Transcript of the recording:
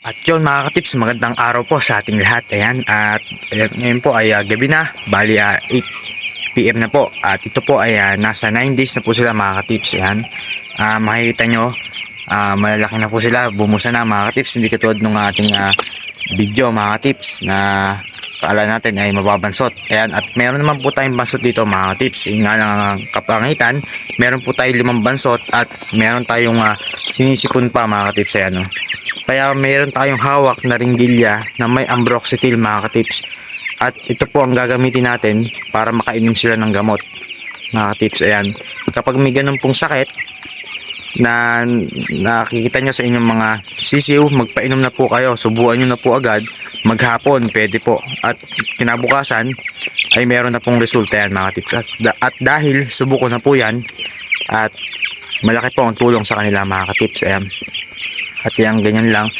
At yun mga katips, magandang araw po sa ating lahat. Ayan, at ngayon po ay gabi na, bali 8 PM na po. At ito po ay nasa 9 days na po sila mga katips. Ayan, makikita nyo, malalaki na po sila, bumusa na mga katips. Hindi katulad nung ating video mga katips na kaala natin ay mababansot. Ayan, at meron naman po tayong bansot dito mga katips. Yung nga lang ang kapangitan, meron po tayong 5 bansot at meron tayong sinisipon pa mga katips. Ayan, no? Kaya meron tayong hawak na ringgilya na may ambroxetil mga katips. At ito po ang gagamitin natin para makainom sila ng gamot mga katips. Ayan, kapag may ganun pong sakit na nakikita nyo sa inyong mga sisiw, magpainom na po kayo. Subuan nyo na po agad. Maghapon pwede po. At kinabukasan ay meron na pong resulta yan mga katips. At dahil subuko na po yan at malaki po ang tulong sa kanila mga katips. Ayan. At yan, ganyan lang.